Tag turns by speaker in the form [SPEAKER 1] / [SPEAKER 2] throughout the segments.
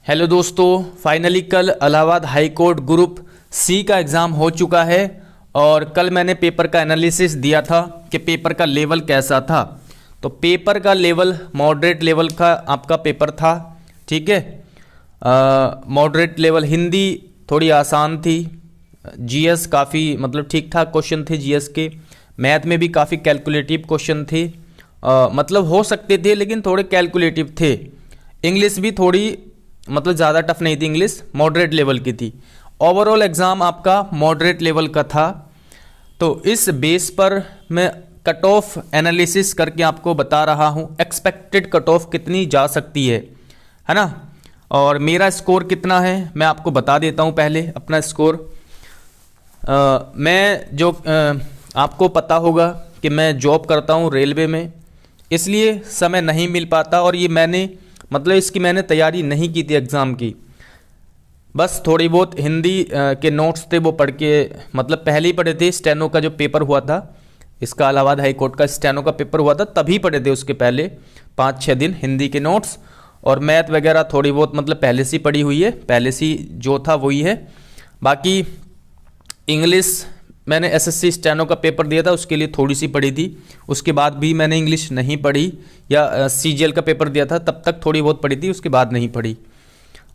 [SPEAKER 1] Hello दोस्तों, finally कल Allahabad high court group C का एग्ज़ाम हो चुका है और कल मैंने पेपर का एनालिसिस दिया था कि पेपर का लेवल कैसा था। तो पेपर का लेवल मॉडरेट लेवल का आपका पेपर था, ठीक है। मॉडरेट लेवल हिंदी थोड़ी आसान थी, जीएस काफ़ी मतलब ठीक ठाक क्वेश्चन थे जीएस के, मैथ में भी काफ़ी कैलकुलेटिव क्वेश्चन थे, मतलब हो सकते थे लेकिन थोड़े कैलकुलेटिव थे। इंग्लिश भी थोड़ी मतलब ज़्यादा टफ नहीं थी, इंग्लिश मॉडरेट लेवल की थी। ओवरऑल एग्ज़ाम आपका मॉडरेट लेवल का था। तो इस बेस पर मैं कट ऑफ एनालिसिस करके आपको बता रहा हूँ एक्सपेक्टेड कट ऑफ कितनी जा सकती है ना। और मेरा स्कोर कितना है मैं आपको बता देता हूँ पहले अपना स्कोर। मैं जो आपको पता होगा कि मैं जॉब करता हूँ रेलवे में, इसलिए समय नहीं मिल पाता और ये मैंने मतलब इसकी मैंने तैयारी नहीं की थी एग्ज़ाम की। बस थोड़ी बहुत हिंदी के नोट्स थे वो पढ़ के मतलब पहले ही पढ़े थे। स्टेनो का जो पेपर हुआ था, इसका इलाहाबाद हाई कोर्ट का स्टेनो का पेपर हुआ था तभी पढ़े थे, उसके पहले 5-6 दिन हिंदी के नोट्स और मैथ वगैरह थोड़ी बहुत मतलब पहले से ही पढ़ी हुई है, पहले से जो था वही है। बाकी इंग्लिश मैंने एसएससी स्टेनो का पेपर दिया था, उसके लिए थोड़ी सी पढ़ी थी, उसके बाद भी मैंने इंग्लिश नहीं पढ़ी। या सीजीएल का पेपर दिया था तब तक थोड़ी बहुत पढ़ी थी, उसके बाद नहीं पढ़ी।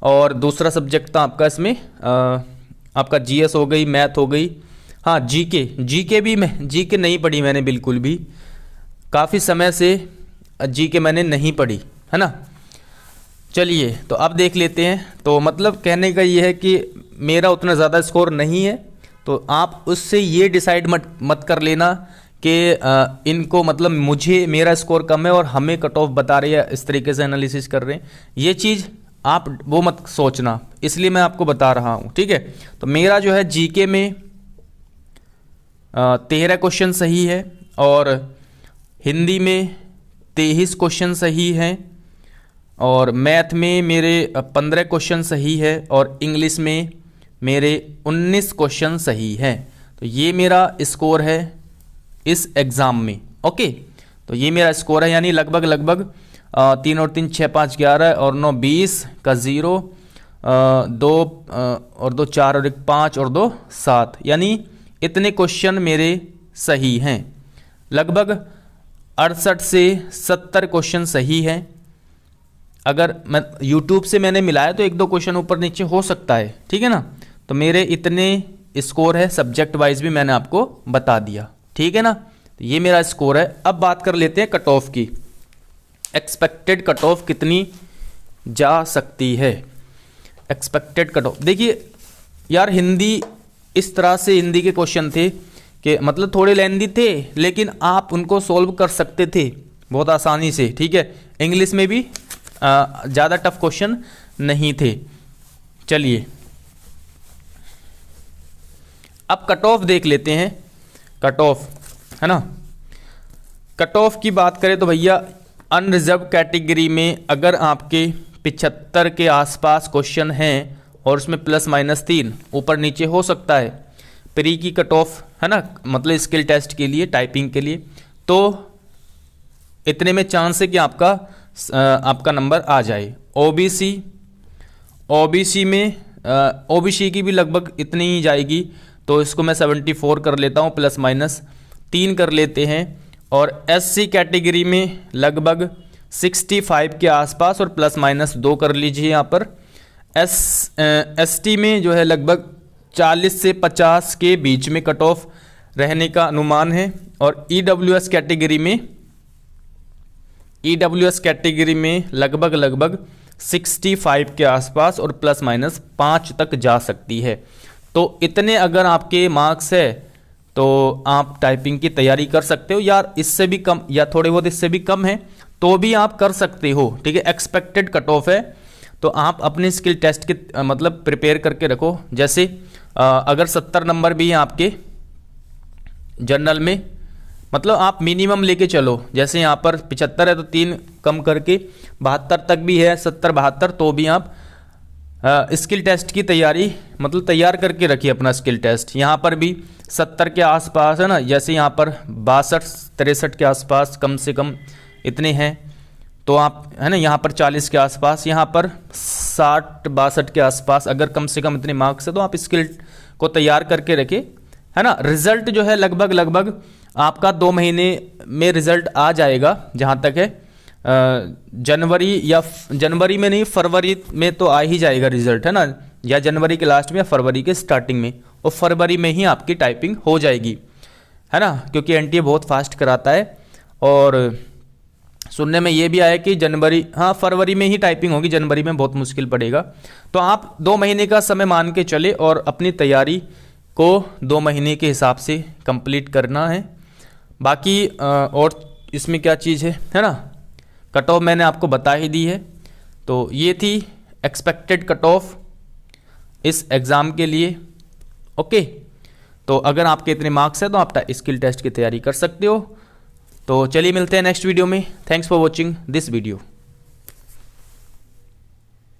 [SPEAKER 1] और दूसरा सब्जेक्ट था आपका इसमें आपका जीएस हो गई, मैथ हो गई। हाँ जीके भी मैं जीके नहीं पढ़ी मैंने बिल्कुल भी, काफ़ी समय से जीके मैंने नहीं पढ़ी, है ना। चलिए तो अब देख लेते हैं। तो मतलब कहने का ये है कि मेरा उतना ज़्यादा स्कोर नहीं है, तो आप उससे ये डिसाइड मत कर लेना कि इनको मतलब मुझे मेरा स्कोर कम है और हमें कट ऑफ बता रहे हैं, इस तरीके से एनालिसिस कर रहे हैं, ये चीज़ आप वो मत सोचना, इसलिए मैं आपको बता रहा हूँ, ठीक है। तो मेरा जो है जीके में 13 क्वेश्चन सही है और हिंदी में 23 क्वेश्चन सही हैं और मैथ में मेरे 15 क्वेश्चन सही है और इंग्लिश में मेरे 19 क्वेश्चन सही हैं। तो ये मेरा स्कोर है इस एग्ज़ाम में, ओके। तो ये मेरा स्कोर है, यानी लगभग 3 और 3 6 5 11 और 9 20 का 0, 2 और 2 4 और 1 5 और 2 7, यानी इतने क्वेश्चन मेरे सही हैं। लगभग 68 से 70 क्वेश्चन सही हैं। अगर मैं यूट्यूब से मैंने मिलाया तो 1-2 क्वेश्चन ऊपर नीचे हो सकता है, ठीक है ना। तो मेरे इतने स्कोर है, सब्जेक्ट वाइज भी मैंने आपको बता दिया, ठीक है ना। तो ये मेरा स्कोर है। अब बात कर लेते हैं कट ऑफ की, एक्सपेक्टेड कट ऑफ कितनी जा सकती है। एक्सपेक्टेड कट ऑफ देखिए यार, हिंदी इस तरह से हिंदी के क्वेश्चन थे कि मतलब थोड़े लेंदी थे लेकिन आप उनको सॉल्व कर सकते थे बहुत आसानी से, ठीक है। इंग्लिश में भी ज़्यादा टफ क्वेश्चन नहीं थे। चलिए अब कट ऑफ देख लेते हैं। कट ऑफ है ना, कट ऑफ की बात करें तो भैया अनरिजर्व कैटेगरी में अगर आपके 75 के आसपास क्वेश्चन हैं और उसमें ±3 ऊपर नीचे हो सकता है, प्री की कट ऑफ है ना, मतलब स्किल टेस्ट के लिए, टाइपिंग के लिए, तो इतने में चांस है कि आपका नंबर आ जाए। ओबीसी में ओबीसी की भी लगभग इतनी ही जाएगी, तो इसको मैं 74 कर लेता हूँ, ±3 कर लेते हैं। और एससी कैटेगरी में लगभग 65 के आसपास और ±2 कर लीजिए यहाँ पर। एसटी में जो है लगभग 40 से 50 के बीच में कट ऑफ रहने का अनुमान है। और ईडब्ल्यूएस कैटेगरी में लगभग 65 के आसपास और ±5 तक जा सकती है। तो इतने अगर आपके मार्क्स है तो आप टाइपिंग की तैयारी कर सकते हो यार। इससे भी कम या थोड़े बहुत इससे भी कम है तो भी आप कर सकते हो, ठीक है। एक्सपेक्टेड कट ऑफ है तो आप अपने स्किल टेस्ट के मतलब प्रिपेयर करके रखो। जैसे अगर 70 नंबर भी हैं आपके जनरल में, मतलब आप मिनिमम लेके चलो। जैसे यहाँ पर 75 है तो 3 कम करके 72 तक भी है, 70-72, तो भी आप स्किल टेस्ट की तैयारी मतलब तैयार करके रखिए अपना स्किल टेस्ट। यहाँ पर भी 70 के आसपास है ना, जैसे यहाँ पर 62-63 के आसपास कम से कम इतने हैं, तो आप है ना यहाँ पर 40 के आसपास, यहाँ पर 60-62 के आसपास, अगर कम से कम इतने मार्क्स है तो आप स्किल को तैयार करके रखें, है ना। रिजल्ट जो है लगभग आपका 2 महीने में रिजल्ट आ जाएगा, जहाँ तक है जनवरी में नहीं, फरवरी में तो आ ही जाएगा रिजल्ट, है ना, या जनवरी के लास्ट में या फरवरी के स्टार्टिंग में, और फरवरी में ही आपकी टाइपिंग हो जाएगी, है ना, क्योंकि एनटीए बहुत फास्ट कराता है। और सुनने में ये भी आया कि फरवरी में ही टाइपिंग होगी, जनवरी में बहुत मुश्किल पड़ेगा। तो आप 2 महीने का समय मान के चले और अपनी तैयारी को 2 महीने के हिसाब से कंप्लीट करना है। बाकी और इसमें क्या चीज़ है ना, कट ऑफ मैंने आपको बता ही दी है। तो ये थी एक्सपेक्टेड कट ऑफ इस एग्ज़ाम के लिए। ओके, तो अगर आपके इतने मार्क्स हैं तो आप स्किल टेस्ट की तैयारी कर सकते हो। तो चलिए मिलते हैं नेक्स्ट वीडियो में। Thanks for watching this video.